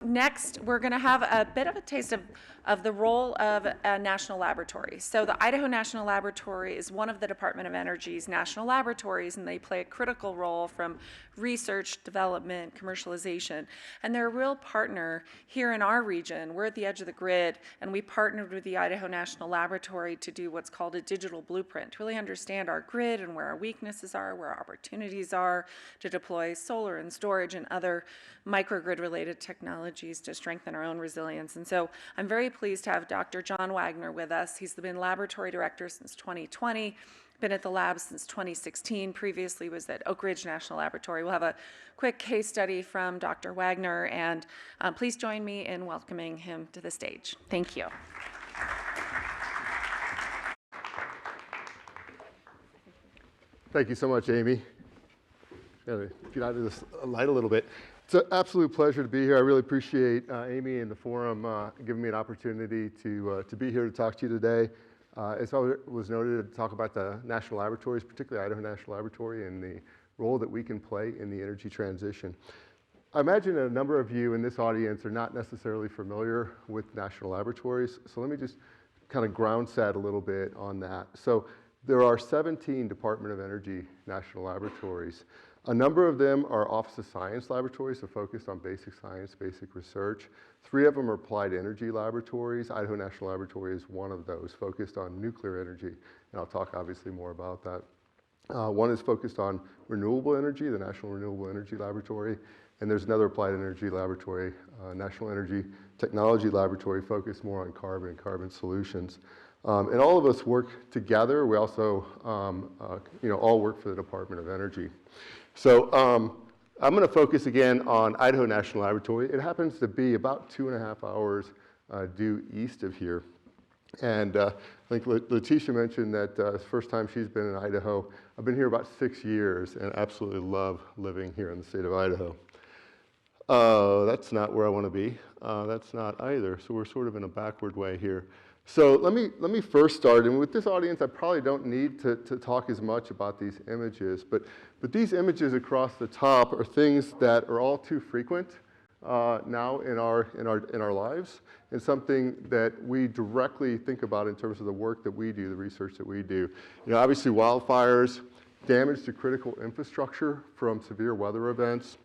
Next, we're going to have a bit of a taste of the role of a national laboratory. So the Idaho National Laboratory is one of the Department of Energy's national laboratories, and they play a critical role from research, development, commercialization. And they're a real partner here in our region. We're at the edge of the grid, and we partnered with the Idaho National Laboratory to do what's called a digital blueprint, to really understand our grid and where our weaknesses are, where our opportunities are, to deploy solar and storage and other microgrid-related technologies to strengthen our own resilience. And so I'm very pleased to have Dr. John Wagner with us. He's been laboratory director since 2020, been at the lab since 2016, previously was at Oak Ridge National Laboratory. We'll have a quick case study from Dr. Wagner, and please join me in welcoming him to the stage. Thank you. Thank you so much, Amy. Get out of this light a little bit. It's an absolute pleasure to be here. I really appreciate Amy and the forum giving me an opportunity to be here to talk to you today. As was noted, to talk about the national laboratories, particularly Idaho National Laboratory, and the role that we can play in the energy transition. I imagine a number of you in this audience are not necessarily familiar with national laboratories, so let me just kind of ground set a little bit on that. So there are 17 Department of Energy national laboratories. A number of them are Office of Science laboratories, so focused on basic science, basic research. 3 of them are applied energy laboratories. Idaho National Laboratory is one of those, focused on nuclear energy, and I'll talk obviously more about that. One is focused on renewable energy, the National Renewable Energy Laboratory, and there's another applied energy laboratory, National Energy Technology Laboratory, focused more on carbon solutions. And all of us work together. We also, all work for the Department of Energy. So I'm going to focus again on Idaho National Laboratory. It happens to be about 2.5 hours due east of here. And I think Letitia mentioned that it's the first time she's been in Idaho. I've been here about 6 years and absolutely love living here in the state of Idaho. That's not where I want to be. That's not either. So we're sort of in a backward way here. So let me first start, and with this audience, I probably don't need to talk as much about these images, but these images across the top are things that are all too frequent now in our lives, and something that we directly think about in terms of the work that we do, the research that we do. You know, obviously wildfires, damage to critical infrastructure from severe weather events.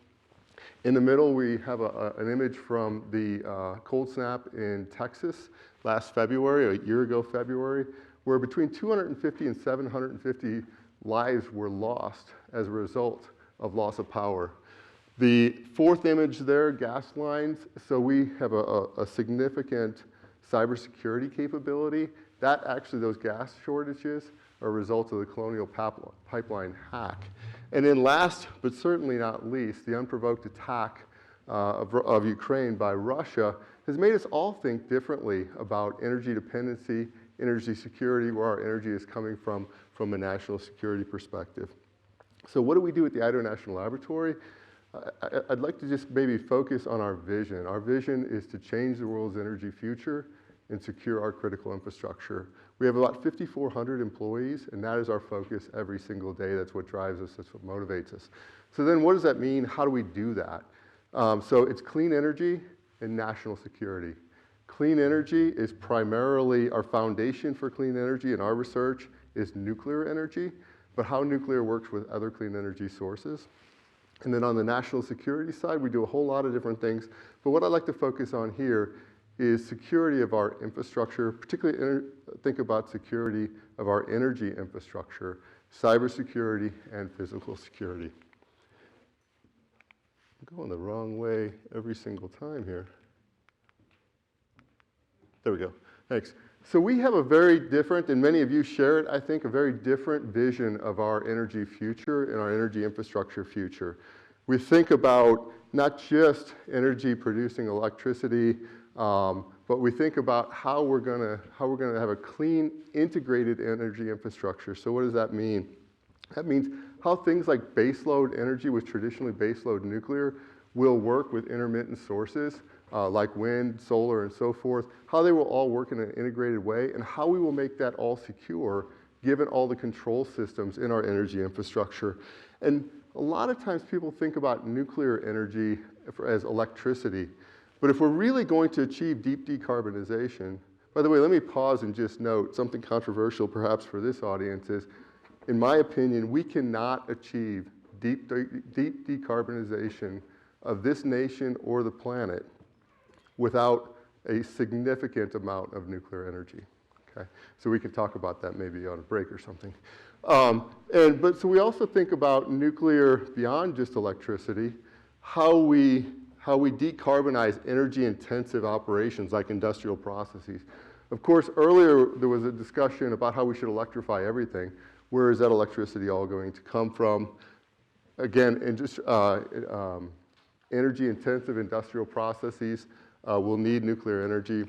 In the middle, we have an image from the cold snap in Texas last February, a year ago February, where between 250 and 750 lives were lost as a result of loss of power. The fourth image there, gas lines. So we have a significant cybersecurity capability. That actually, those gas shortages are a result of the Colonial Pipeline hack. And then last, but certainly not least, the unprovoked attack of Ukraine by Russia has made us all think differently about energy dependency, energy security, where our energy is coming from a national security perspective. So what do we do at the Idaho National Laboratory? I'd like to just maybe focus on our vision. Our vision is to change the world's energy future and secure our critical infrastructure. We have about 5,400 employees, and that is our focus every single day. That's what drives us, that's what motivates us. So then what does that mean? How do we do that? So it's clean energy and national security. Clean energy is primarily our foundation for clean energy, and our research is nuclear energy, but how nuclear works with other clean energy sources. And then on the national security side, we do a whole lot of different things, but what I'd like to focus on here is security of our infrastructure, particularly think about security of our energy infrastructure, cybersecurity, and physical security. I'm going the wrong way every single time here. There we go. Thanks. So we have a very different, and many of you share it, I think, a very different vision of our energy future and our energy infrastructure future. We think about not just energy producing electricity, but we think about how we're going to have a clean, integrated energy infrastructure. So what does that mean? That means how things like baseload energy with traditionally baseload nuclear will work with intermittent sources like wind, solar, and so forth, how they will all work in an integrated way, and how we will make that all secure given all the control systems in our energy infrastructure. And a lot of times people think about nuclear energy as electricity, But if we're really going to achieve deep decarbonization, by the way, let me pause and just note something controversial perhaps for this audience is, in my opinion, we cannot achieve deep decarbonization of this nation or the planet without a significant amount of nuclear energy. Okay, so we can talk about that maybe on a break or something. So we also think about nuclear beyond just electricity, how we decarbonize energy-intensive operations like industrial processes. Of course, earlier there was a discussion about how we should electrify everything. Where is that electricity all going to come from? Again, energy-intensive industrial processes will need nuclear energy.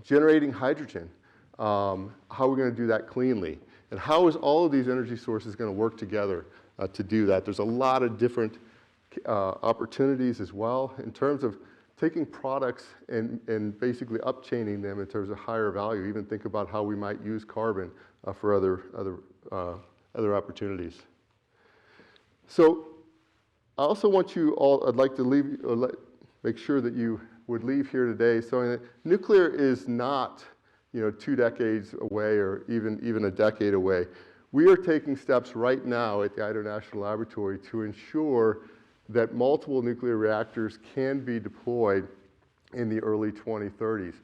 Generating hydrogen, how are we going to do that cleanly? And how is all of these energy sources going to work together to do that? There's a lot of different opportunities as well in terms of taking products and basically upchaining them in terms of higher value. Even think about how we might use carbon for other opportunities. So I also want you all, I'd like to make sure that you would leave here today. So nuclear is not 2 decades away or even a decade away. We are taking steps right now at the Idaho National Laboratory to ensure that multiple nuclear reactors can be deployed in the early 2030s.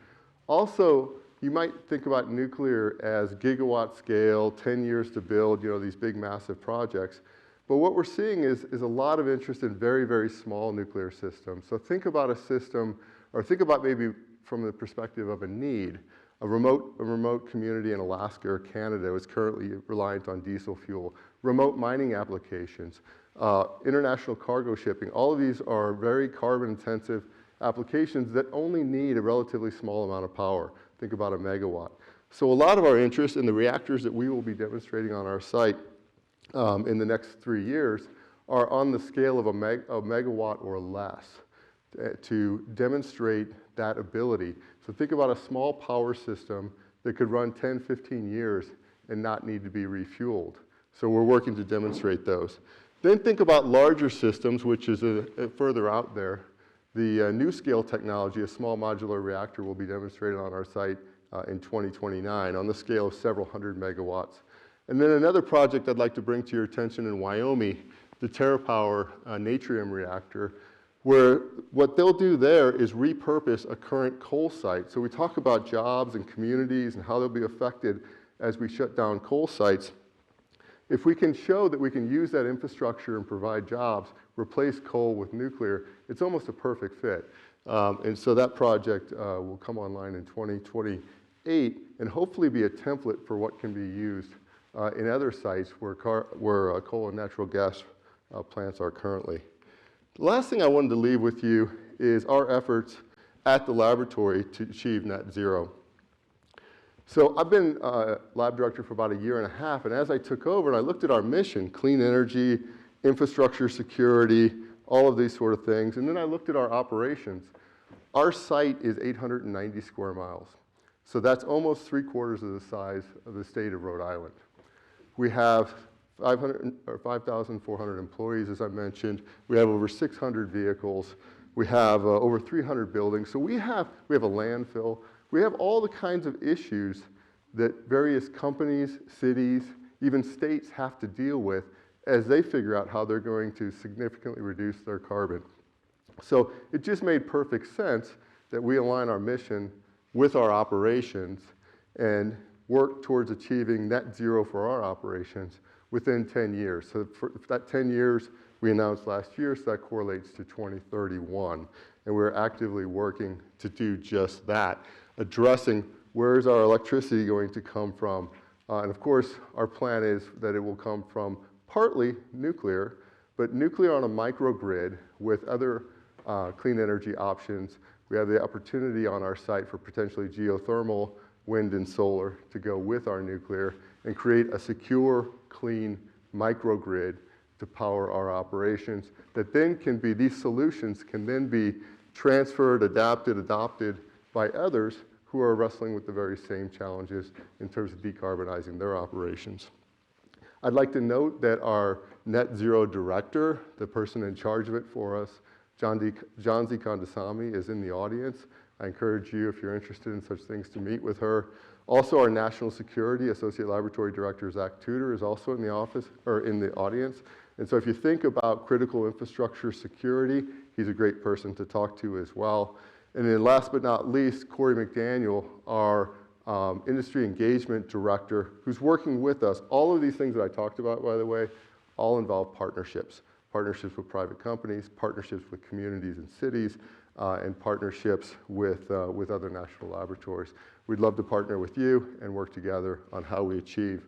Also, you might think about nuclear as gigawatt scale, 10 years to build, these big massive projects. But what we're seeing is a lot of interest in very, very small nuclear systems. So think about a system, or think about maybe from the perspective of a need. A remote community in Alaska or Canada is currently reliant on diesel fuel. Remote mining applications, international cargo shipping, all of these are very carbon intensive applications that only need a relatively small amount of power. Think about a megawatt. So a lot of our interest in the reactors that we will be demonstrating on our site in the next 3 years are on the scale of a megawatt or less to demonstrate that ability. So think about a small power system that could run 10, 15 years and not need to be refueled. So we're working to demonstrate those. Then think about larger systems, which is further out there. The NuScale technology, a small modular reactor, will be demonstrated on our site in 2029 on the scale of several hundred megawatts. And then another project I'd like to bring to your attention in Wyoming, the TerraPower Natrium reactor, where what they'll do there is repurpose a current coal site. So we talk about jobs and communities and how they'll be affected as we shut down coal sites. If we can show that we can use that infrastructure and provide jobs, replace coal with nuclear, it's almost a perfect fit. And so that project will come online in 2028 and hopefully be a template for what can be used in other sites where coal and natural gas plants are currently. The last thing I wanted to leave with you is our efforts at the laboratory to achieve net zero. So I've been lab director for about 1.5 years, and as I took over and I looked at our mission, clean energy, infrastructure security, all of these sort of things, and then I looked at our operations. Our site is 890 square miles. So that's almost 3/4 of the size of the state of Rhode Island. We have 5,400 employees, as I mentioned. We have over 600 vehicles. We have over 300 buildings. So we have a landfill. We have all the kinds of issues that various companies, cities, even states have to deal with as they figure out how they're going to significantly reduce their carbon. So it just made perfect sense that we align our mission with our operations and work towards achieving net zero for our operations within 10 years. So for that 10 years we announced last year, so that correlates to 2031. And we're actively working to do just that, addressing where is our electricity going to come from. And of course, our plan is that it will come from partly nuclear, but nuclear on a microgrid with other clean energy options. We have the opportunity on our site for potentially geothermal, wind and solar to go with our nuclear and create a secure, clean microgrid to power our operations that then can be, these solutions can then be transferred, adopted by others who are wrestling with the very same challenges in terms of decarbonizing their operations. I'd like to note that our net zero director, the person in charge of it for us, John Z. Kandasamy is in the audience. I encourage you, if you're interested in such things, to meet with her. Also, our National Security Associate Laboratory Director, Zach Tudor, is also in the office, or in the audience. And so if you think about critical infrastructure security, he's a great person to talk to as well. And then last but not least, Corey McDaniel, our Industry Engagement Director, who's working with us. All of these things that I talked about, by the way, all involve partnerships. Partnerships with private companies, partnerships with communities and cities, and partnerships with other national laboratories. We'd love to partner with you and work together on how we achieve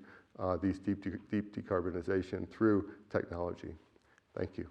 these deep decarbonization through technology. Thank you.